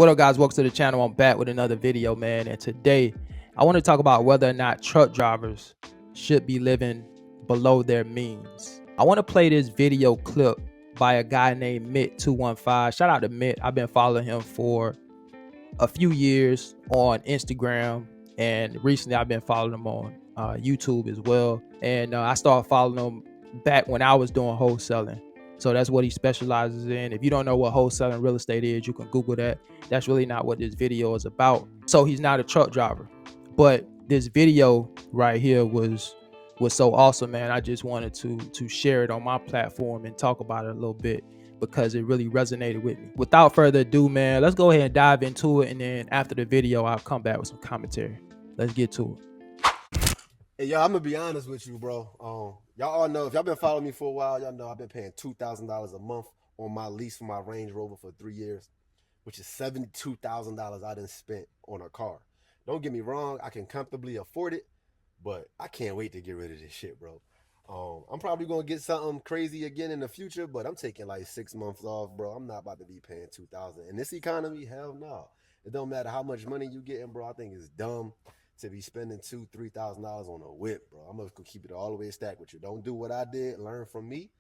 What up, guys? Welcome to the channel. I'm back with another video, man. And today I want to talk about whether or not truck drivers should be living below their means. I want to play this video clip by a guy named Mitt215. Shout out to Mitt. I've been following him for a few years on Instagram, and recently I've been following him on YouTube as well. And I started following him back when I was doing wholesaling. So that's what he specializes in. If you don't know what wholesaling real estate is, you can Google that. That's really not what this video is about. So he's not a truck driver, but this video right here was so awesome, man. I just wanted to share it on my platform and talk about it a little bit because it really resonated with me. Without further ado, man, let's go ahead and dive into it. And then after the video, I'll come back with some commentary. Let's get to it. Hey, y'all, I'm gonna be honest with you, bro. Y'all all know, if y'all been following me for a while, y'all know I've been paying $2,000 a month on my lease for my Range Rover for 3 years, which is $72,000 I done spent on a car. Don't get me wrong, I can comfortably afford it, but I can't wait to get rid of this shit, bro. I'm probably gonna get something crazy again in the future, but I'm taking like 6 months off, bro. I'm not about to be paying $2,000 in this economy. Hell no. It don't matter how much money you getting, bro. I think it's dumb to be spending $2,000-$3,000 on a whip, bro. I'm gonna keep it all the way stacked with you. Don't do what I did. Learn from me.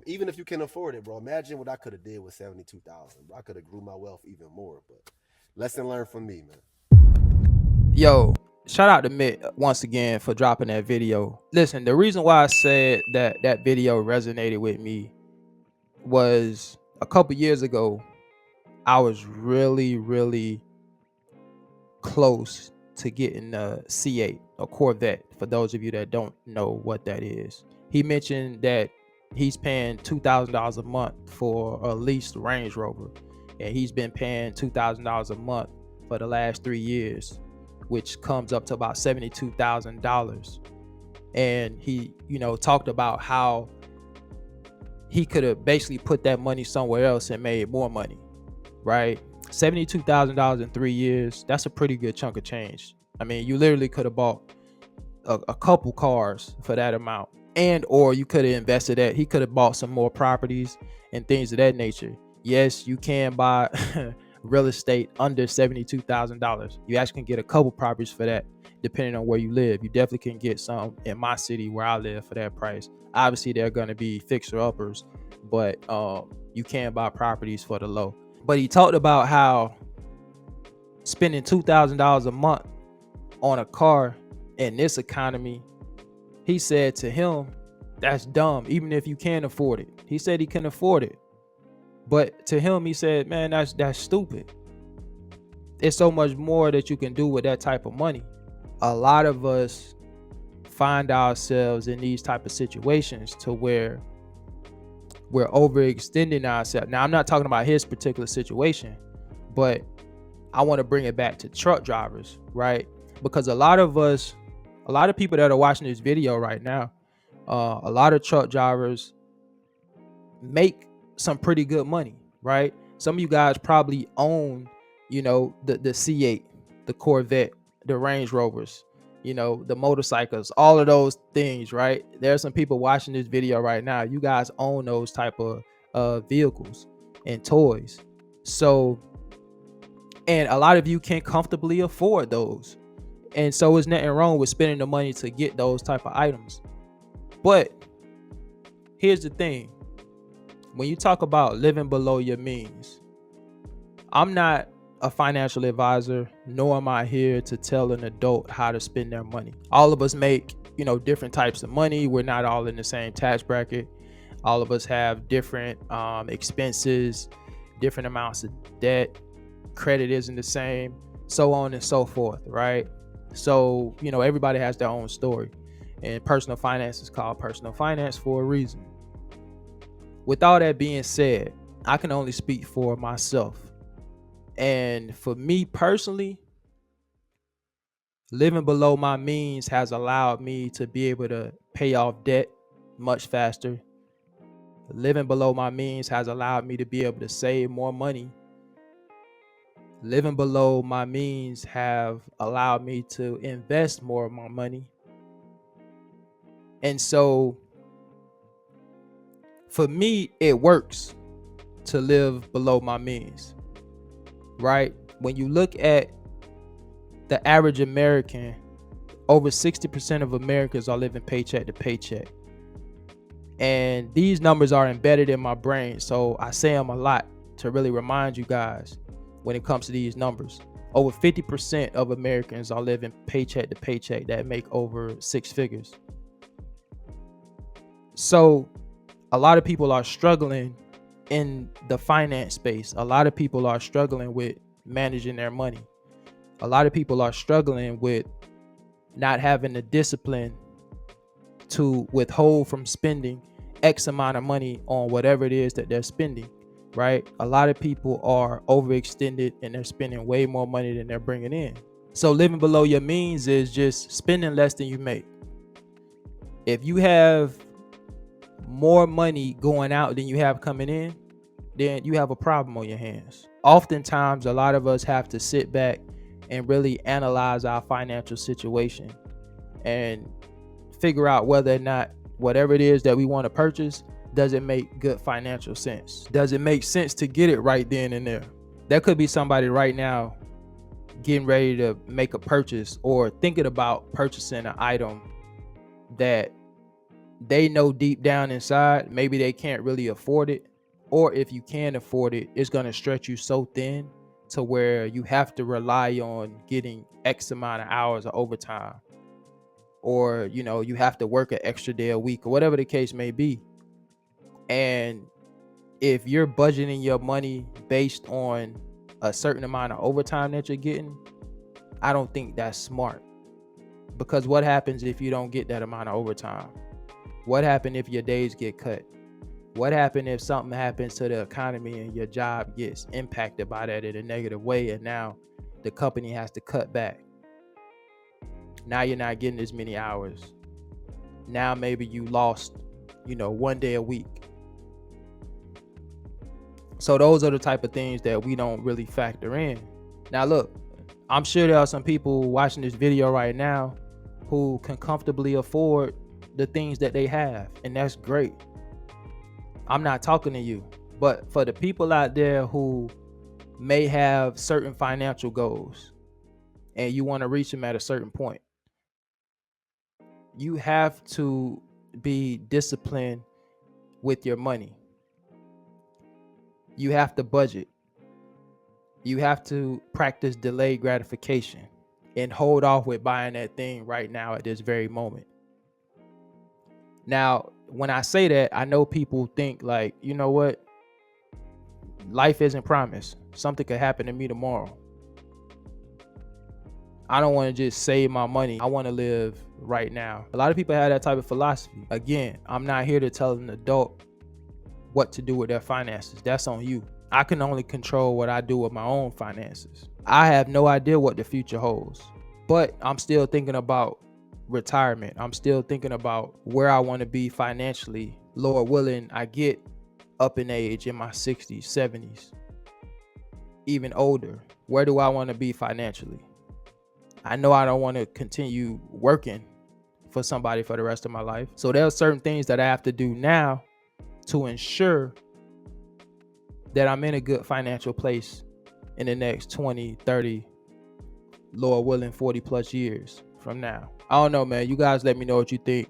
Even if you can afford it, bro. Imagine what I could have did with $72,000. I could have grew my wealth even more. But lesson learned from me, man. Yo, shout out to Mitt once again for dropping that video. Listen, the reason why I said that video resonated with me was a couple years ago. I was really close to getting a C8, a Corvette, for those of you that don't know what that is. He mentioned that he's paying $2,000 a month for a leased Range Rover, and he's been paying $2,000 a month for the last 3 years, which comes up to about $72,000. And he, talked about how he could have basically put that money somewhere else and made more money, right? $72,000 in 3 years, that's a pretty good chunk of change. I mean, you literally could have bought a couple cars for that amount, and or you could have invested that. He could have bought some more properties and things of that nature. Yes, you can buy real estate under $72,000. You actually can get a couple properties for that, depending on where you live. You definitely can get some in my city where I live for that price. Obviously, they're going to be fixer-uppers, but you can buy properties for the low. But he talked about how spending $2,000 a month on a car in this economy, he said to him, that's dumb, even if you can afford it. He said he can afford it. But to him, he said, man, that's stupid. There's so much more that you can do with that type of money. A lot of us find ourselves in these type of situations to where we're overextending ourselves. Now, I'm not talking about his particular situation, but I want to bring it back to truck drivers, right? Because a lot of people that are watching this video right now, a lot of truck drivers make some pretty good money, right? Some of you guys probably own, the C8, the Corvette, the Range Rovers, the motorcycles, all of those things, right? There are some people watching this video right now. You guys own those type of vehicles and toys. So, and a lot of you can comfortably afford those. And so there's nothing wrong with spending the money to get those type of items. But here's the thing. When you talk about living below your means, I'm not a financial advisor, nor am I here to tell an adult how to spend their money. All of us make, different types of money. We're not all in the same tax bracket. All of us have different expenses, different amounts of debt. Credit isn't the same, so on and so forth, right? So, everybody has their own story, and personal finance is called personal finance for a reason. With all that being said, I can only speak for myself. And for me personally, living below my means has allowed me to be able to pay off debt much faster. Living below my means has allowed me to be able to save more money. Living below my means have allowed me to invest more of my money. And so for me, it works to live below my means. right? When you look at the average American, over 60% of Americans are living paycheck to paycheck. And these numbers are embedded in my brain, so I say them a lot to really remind you guys when it comes to these numbers. Over 50% of Americans are living paycheck to paycheck that make over 6 figures. So a lot of people are struggling in the finance space. A lot of people are struggling with managing their money. A lot of people are struggling with not having the discipline to withhold from spending X amount of money on whatever it is that they're spending, right? A lot of people are overextended and they're spending way more money than they're bringing in. So living below your means is just spending less than you make. If you have more money going out than you have coming in, then you have a problem on your hands. Oftentimes, a lot of us have to sit back and really analyze our financial situation and figure out whether or not whatever it is that we want to purchase, does it make good financial sense? Does it make sense to get it right then and there? There could be somebody right now getting ready to make a purchase or thinking about purchasing an item that they know deep down inside maybe they can't really afford it, or if you can afford it, it's going to stretch you so thin to where you have to rely on getting X amount of hours of overtime, or you have to work an extra day a week, or whatever the case may be. And if you're budgeting your money based on a certain amount of overtime that you're getting, I don't think that's smart. Because what happens if you don't get that amount of overtime? What happens if your days get cut? What happens if something happens to the economy and your job gets impacted by that in a negative way, and now the company has to cut back? Now you're not getting as many hours. Now maybe you lost, 1 day a week. So those are the type of things that we don't really factor in. Now look, I'm sure there are some people watching this video right now who can comfortably afford the things that they have, and that's great. I'm not talking to you, but for the people out there who may have certain financial goals and you want to reach them at a certain point, you have to be disciplined with your money. You have to budget. You have to practice delayed gratification and hold off with buying that thing right now at this very moment. Now, when I say that, I know people think like, you know what? Life isn't promised. Something could happen to me tomorrow. I don't want to just save my money. I want to live right now. A lot of people have that type of philosophy. Again, I'm not here to tell an adult what to do with their finances. That's on you. I can only control what I do with my own finances. I have no idea what the future holds, but I'm still thinking about retirement. I'm still thinking about where I want to be financially. Lord willing, I get up in age in my 60s, 70s, even older. Where do I want to be financially? I know I don't want to continue working for somebody for the rest of my life. So there are certain things that I have to do now to ensure that I'm in a good financial place in the next 20, 30, Lord willing, 40 plus years from now. I don't know, man. You guys let me know what you think.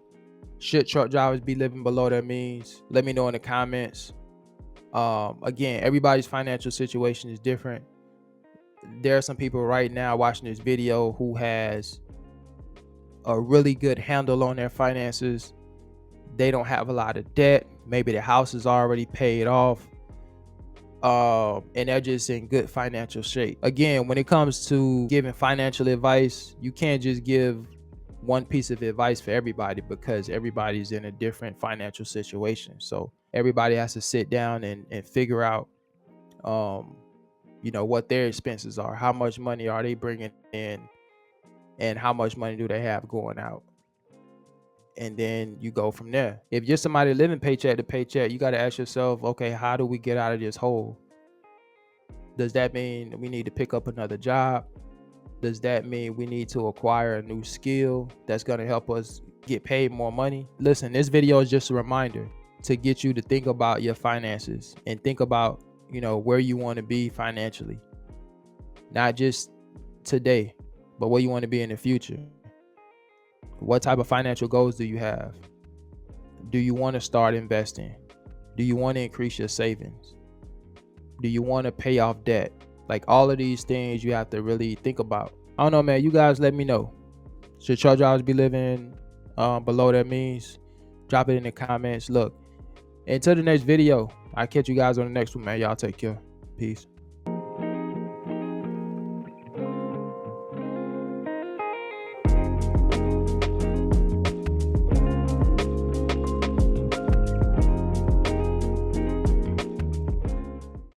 Should truck drivers be living below their means? Let me know in the comments. Again, everybody's financial situation is different. There are some people right now watching this video who has a really good handle on their finances. They don't have a lot of debt. Maybe their house is already paid off. And they're just in good financial shape. Again, when it comes to giving financial advice, you can't just give one piece of advice for everybody because everybody's in a different financial situation. So everybody has to sit down and figure out, what their expenses are. How much money are they bringing in and how much money do they have going out? And then you go from there. If you're somebody living paycheck to paycheck, you got to ask yourself, okay, how do we get out of this hole? Does that mean we need to pick up another job? Does that mean we need to acquire a new skill that's going to help us get paid more money? Listen, this video is just a reminder to get you to think about your finances and think about, where you want to be financially. not just today, but where you want to be in the future. What type of financial goals do you have? Do you want to start investing? Do you want to increase your savings? Do you want to pay off debt? Like, all of these things you have to really think about. I don't know, man. You guys let me know. Should truck drivers be living below their means? Drop it in the comments. Look, until the next video, I'll catch you guys on the next one, man. Y'all take care. Peace.